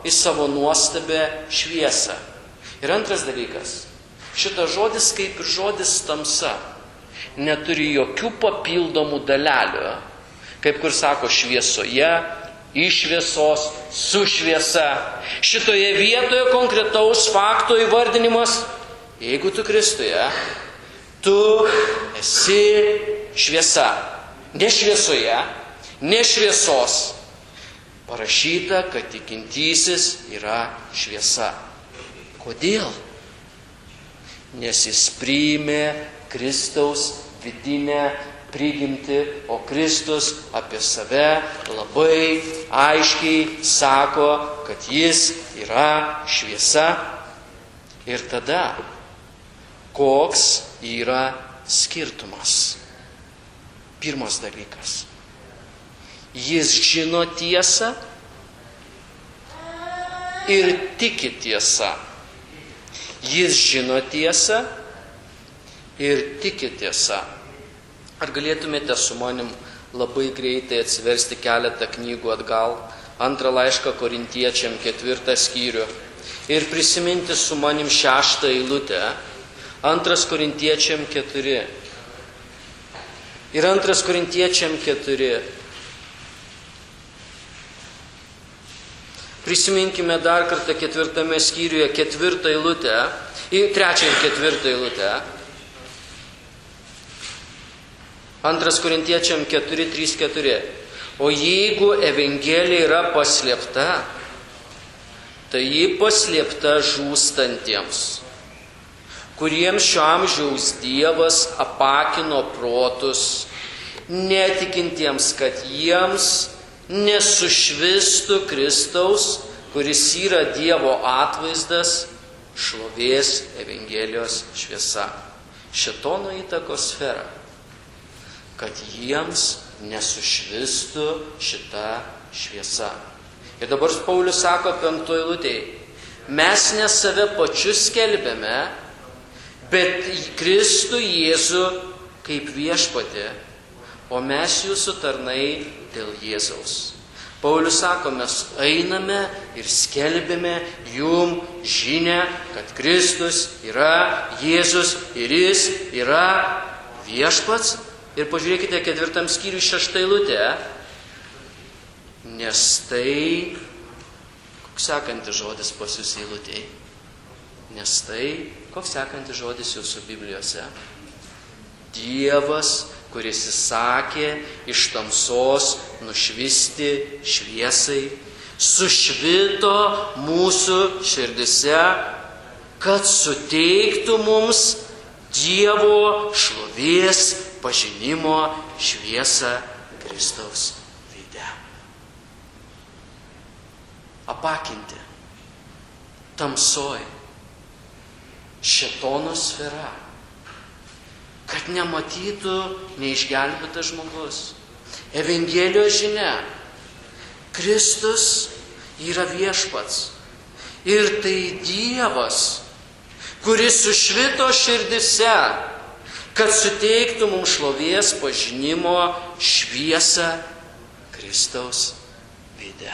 į savo nuostabę šviesą. Ir antras dalykas, šitas žodis kaip ir žodis tamsa neturi jokių papildomų dalelių, kaip kur sako šviesoje, iš šviesos, su šviesa. Šitoje vietoje konkretaus fakto įvardinimas, jeigu tu Kristuje, tu esi šviesa. Ne šviesoje, ne šviesos. Parašyta, kad tikintysis yra šviesa. Kodėl? Nes jis priėmė Kristaus vidinę prigimtį, o Kristus apie save labai aiškiai sako, kad jis yra šviesa. Ir tada, koks yra skirtumas? Pirmas dalykas. Jis žino tiesą ir tiki tiesą. Jis žino tiesą ir tiki tiesą. Ar galėtumėte su manim labai greitai atsiversti keletą knygų atgal, 2 laišką Korintiečiam 4 skyrių ir prisiminti su manim 6 eilutę, 2 Korintiečiam 4. Ir 2 Korintiečiam 4. Prisiminkime dar kartą 4 skyriuje 4 eilutę, 3 ir 4 eilutę. 2 Korintiečiam 4, 3, 4. O jeigu Evangelija yra paslėpta, tai ji paslėpta žūstantiems, kuriems šio amžiaus Dievas apakino protus, netikintiems, kad jiems nesušvistų Kristaus, kuris yra Dievo atvaizdas, šlovės Evangelijos šviesa. Šėtono įtakos sfera. Kad jiems nesušvistų šita šviesa. Ir dabar Paulius sako 5 eilutėje, mes ne save pačius skelbėme, bet Kristų Jėzų kaip viešpatį, o mes jūsų tarnai dėl Jėzaus. Paulius sako, mes einame ir skelbėme jum žinią, kad Kristus yra Jėzus ir jis yra viešpats. Ir pažiūrėkite 4 skyriui 6 eilutę, nes tai, koks sekantis žodis pas jūs eilutėj, nes tai, koks sekantis žodis jūsų Biblijose, Dievas, kuris įsakė iš tamsos nušvisti šviesai, sušvito mūsų širdise, kad suteiktų mums Dievo šlovės pažinimo šviesą Kristaus veide. Apakinti tamsoj šėtono sfera, kad nematytų neišgelbėtas žmogus. Evangelijos žinia, Kristus yra viešpats ir tai Dievas, kuris sušvito širdise, kad suteiktų mums šlovės pažinimo šviesą Kristaus veide.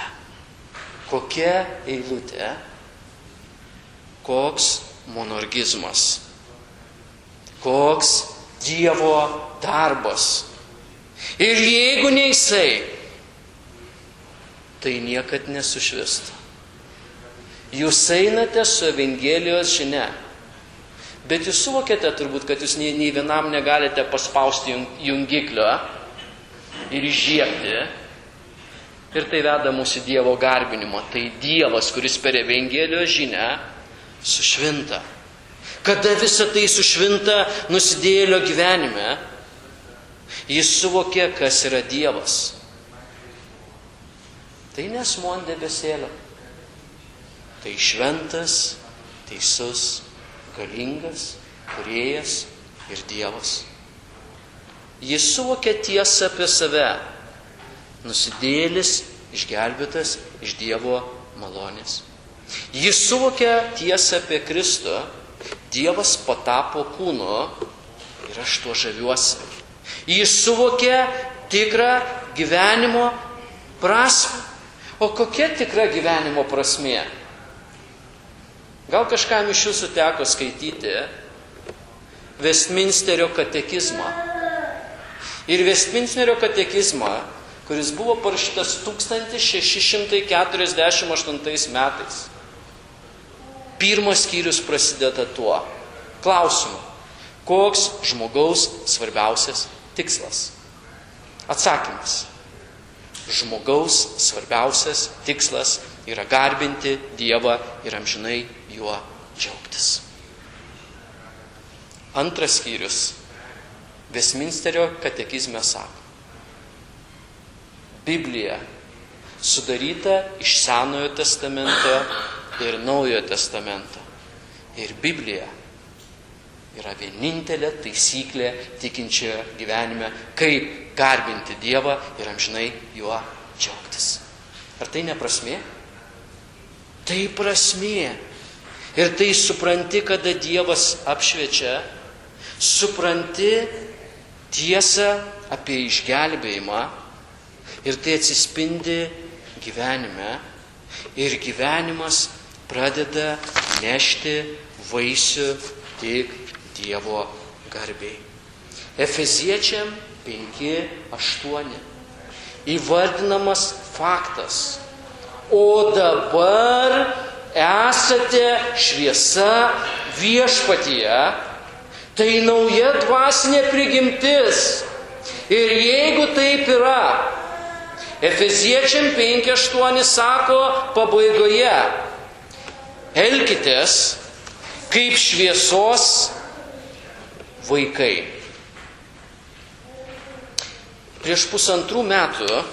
Kokia eilutė, koks monorgizmas, koks Dievo darbas. Ir jeigu ne jisai, tai niekad nesušvistų. Jūs einate su Evangelijos žinia. Bet jūs suvokėte turbūt, kad jūs nei vienam negalite paspausti jungiklio ir įžiebti. Ir tai veda mūsų Dievo garbinimo. Tai Dievas, kuris per Evangelijos žinią sušvinta. Kada visa tai sušvinta nusidėjėlio gyvenime, jis suvokė, kas yra Dievas. Tai ne asmuo ant debesėlio. Tai šventas, teisus, galingas, kūrėjas ir Dievas. Jis suvokė tiesą apie save. Nusidėjėlis, išgelbėtas iš Dievo malonės. Jis suvokė tiesą apie Kristų. Dievas patapo kūnu ir aš tuo žaviuosi. Jis suvokė tikrą gyvenimo prasmę. O kokia tikra gyvenimo prasmė? Gal kažkam iš jūsų teko skaityti Vestminsterio katekizmą. Ir Vestminsterio katekizmą, kuris buvo parašytas 1648 metais. Pirmas skyrius prasideda tuo klausimu, koks žmogaus svarbiausias tikslas. Atsakymas. žmogaus svarbiausias tikslas yra garbinti Dievą ir amžinai juo džiaugtis. Antras skyrius Vestminsterio katekizme sako: Biblija sudaryta iš Senojo testamento ir Naujojo testamento. Ir Biblija yra vienintelė taisyklė tikinčiojo gyvenime, kaip garbinti Dievą ir amžinai juo džiaugtis. Ar tai ne prasmė? Tai prasmė. Ir tai supranti, kada Dievas apšviečia, supranti tiesą apie išgelbėjimą ir tai atsispindi gyvenime ir gyvenimas pradeda nešti vaisių tik Dievo garbei. Efeziečiam 5:8 įvardinamas faktas: o dabar esate šviesa viešpatyje, tai nauja dvasinė prigimtis. Ir jeigu taip yra, Efeziečiam 5:8 sako pabaigoje: elkitės kaip šviesos vaikai. Prieš 1,5 metų,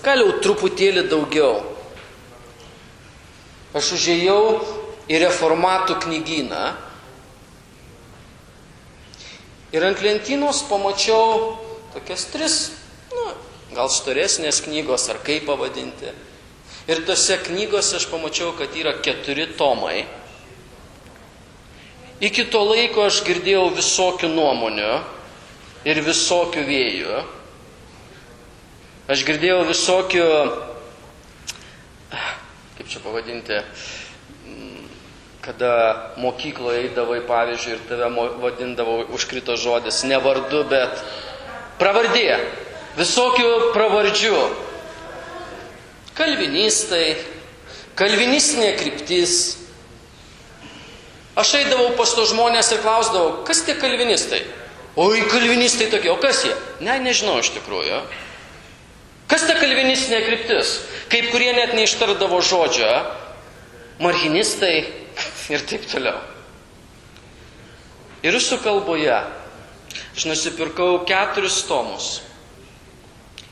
gal jau truputėlį daugiau, aš užėjau į reformatų knygyną ir ant lentynos pamačiau tokias 3, gal storesnės knygos, ar kaip pavadinti. Ir tose knygose aš pamačiau, kad yra 4 tomai. Iki to laiko aš girdėjau visokių nuomonių ir visokių vėjų. Aš girdėjau visokių, kaip čia pavadinti, kada mokykloje eidavai, pavyzdžiui, ir tave vadindavo, užkrito žodis, ne vardu, bet pravardė. Visokių pravardžių. Kalvinistai, kalvinistinė kryptis. Aš eidavau pas to žmonės ir klausdavau, kas tie kalvinistai? Oi, kalvinistai tokie, o kas jie? Ne, nežinau iš tikrųjų. Kas ta kalvinistinė kryptis? Kaip kurie net neištardavo žodžio, marhinistai ir taip toliau. Ir rusų kalboje aš nusipirkau 4 tomus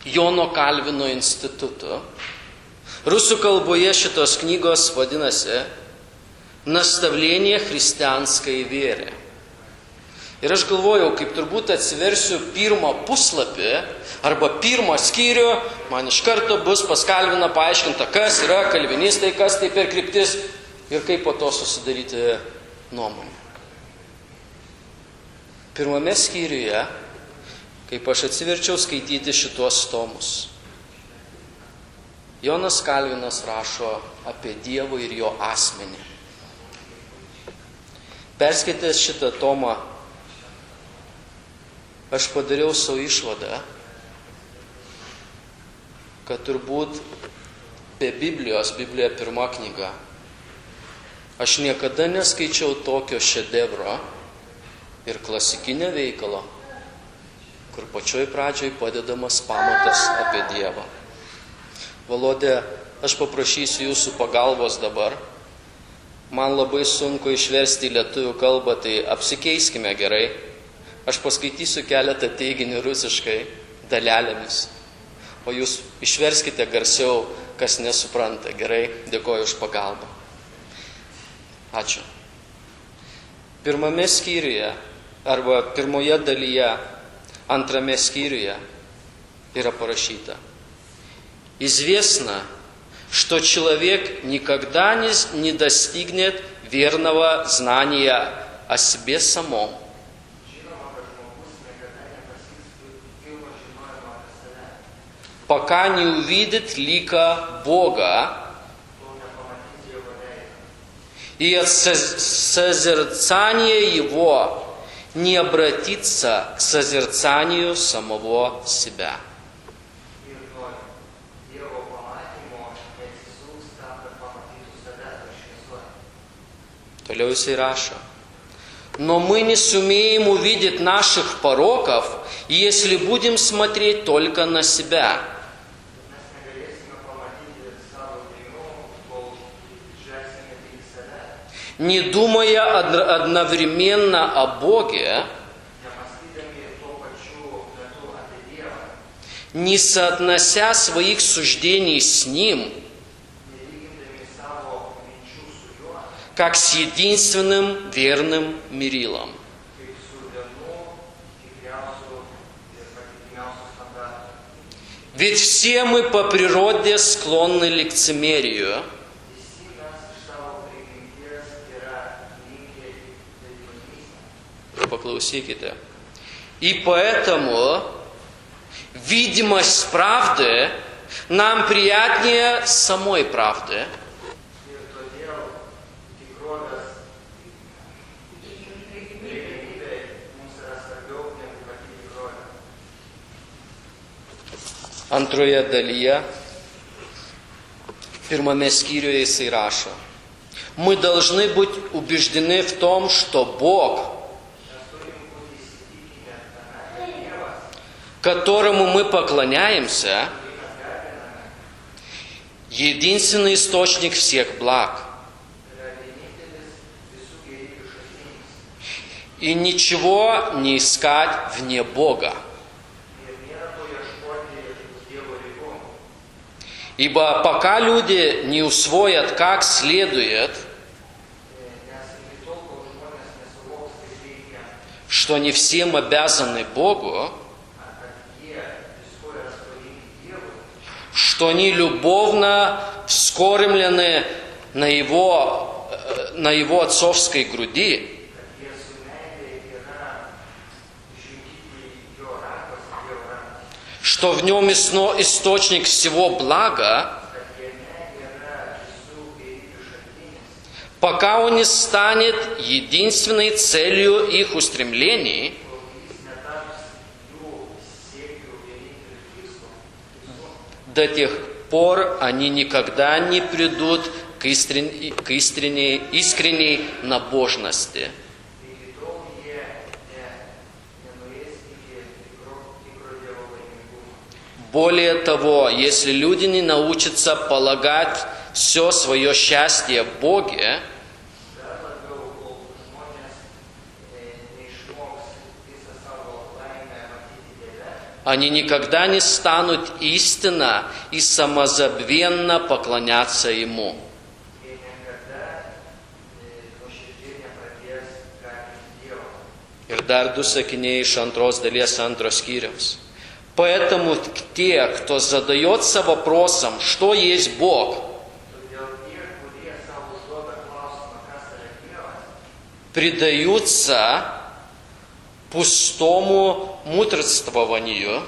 Jono Kalvino institutu. Rusų kalboje šitos knygos vadinasi Nastavlenie христианской вере. Ir aš galvojau, kaip turbūt atsiversiu 1 puslapį arba 1 skyrių, man iš karto bus pas Kalviną paaiškinta, kas yra kalvinistai, kas tai per kryptis ir kaip po to susidaryti nuomonę. 1 skyriuje, kaip aš atsiverčiau skaityti šitos tomus, Jonas Kalvinas rašo apie Dievą ir jo asmenį. Perskaitęs šitą tomą, aš padariau savo išvadą, kad turbūt be Biblijos, Biblija 1 knyga, aš niekada neskaičiau tokio šedevro ir klasikinio veikalo, kur pačioj pradžioj padedamas pamatas apie Dievą. Volodė, aš paprašysiu jūsų pagalbos dabar. Man labai sunku išversti į lietuvių kalbą, tai apsikeiskime gerai. Aš paskaitysiu keletą teiginių rusiškai, dalelėmis. O jūs išverskite garsiau, kas nesupranta. Gerai, dėkoju už pagalbą. Ačiū. 1 skyriuje, arba 1 dalyje, 2 skyriuje yra parašyta: Известно, что человек никогда не достигнет верного знания о себе самом. Пока не увидит лика Бога и от созерцания Его не обратится к созерцанию самого себя. Toliau jisai rašo: Но мы не сумеем увидеть наших пороков, если будем смотреть только на себя. не думая одновременно о Боге, не соотнося своих суждений с Ним, как с единственным верным мерилом. Ведь все мы по природе склонны к лицемерию, Поклаusykite. И поэтому видимость правды нам приятнее самой правды. Antroje dalyje, pirmame skyriuje jisai rašo: Мы должны быть убеждены в том, что Бог, которому мы поклоняемся, единственный источник всех благ. И ничего не искать вне Бога. Ибо пока люди не усвоят как следует, что не всем обязаны Богу, что они любовно вскормлены на его отцовской груди, что в нем источник всего блага, пока он не станет единственной целью их устремлений, до тех пор они никогда не придут к искренней набожности. Более того, если люди не научатся полагать все свое счастье в Боге, они никогда не станут истинно и самозабвенно поклоняться Ему. Ir dar du sakiniai iš antros dalies antros skyriaus. Поэтому те, кто задается вопросом, что есть Бог, предаются пустому мудрствованию.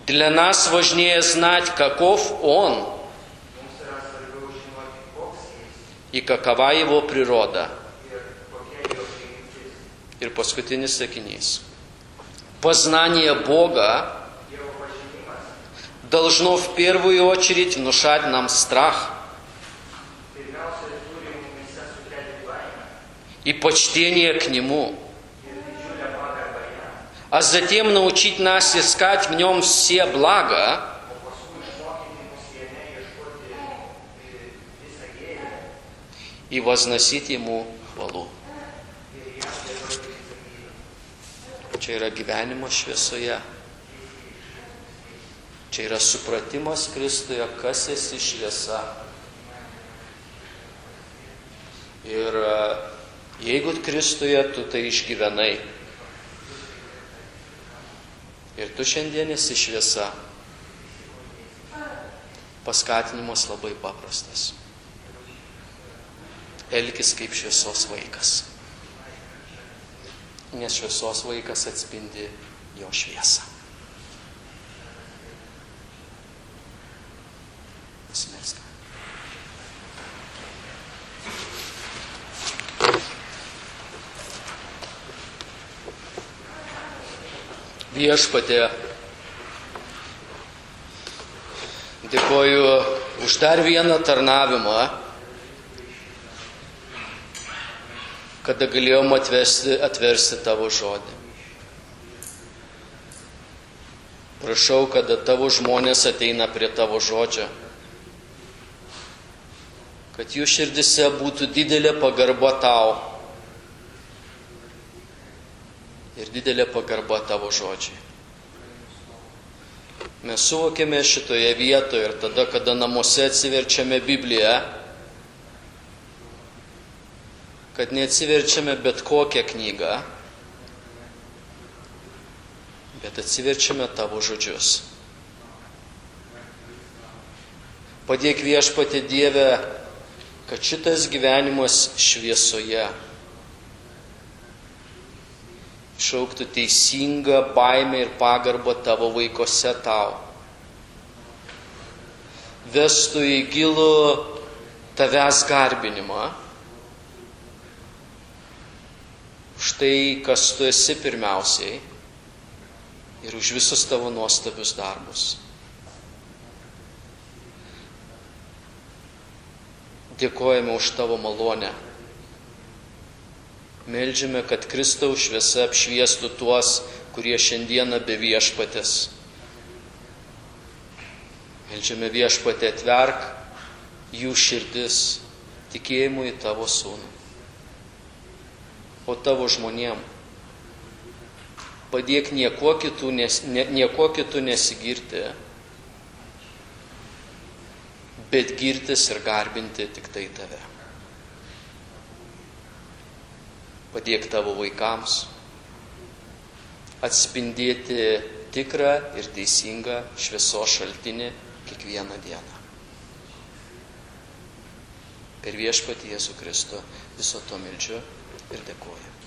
Для нас важнее знать, каков Он и какова Его природа. Ir paskutinis sakinys. Познание Бога должно в первую очередь внушать нам страх и почтение к Нему, а затем научить нас искать в Нем все блага и возносить Ему хвалу. Čia yra gyvenimo šviesoje. Čia yra supratimas Kristuje, kas esi šviesa. Ir jeigu Kristuje tu tai išgyvenai ir tu šiandien esi šviesa, paskatinimas labai paprastas. Elkis kaip šviesos vaikas. Nes šviesos vaikas atspindi jo šviesą. Pasimelskime. Viešpatie, dėkoju už dar vieną tarnavimą, kada galėjom atversti Tavo žodį. Prašau, kada Tavo žmonės ateina prie Tavo žodžio, kad jų širdise būtų didelė pagarba tau ir didelė pagarba tavo žodžiai. Mes suvokėme šitoje vietoje ir tada, kada namuose atsiverčiame Bibliją, kad neatsiverčiame bet kokią knygą, bet atsiverčiame tavo žodžius. Padėk Viešpatie Dieve, kad šitas gyvenimas šviesoje išaugtų teisingą baimę ir pagarbą tavo vaikose tau. Vestų į gilų tavęs garbinimą už tai, kas tu esi pirmiausiai ir už visus tavo nuostabius darbus. Dėkojame už tavo malonę. Meldžiame, kad Kristaus šviesa apšviestų tuos, kurie šiandieną be Viešpatės. Meldžiame Viešpatį, atverk jų širdis tikėjimui į tavo sūnų. O tavo žmonėm padėk niekuo kitų nesigirti, bet girtis ir garbinti tik tai tave. Padėk tavo vaikams atspindėti tikrą ir teisingą šviesos šaltinį kiekvieną dieną. Per Viešpatį Jėzų Kristų viso to meldžiu ir dėkoju.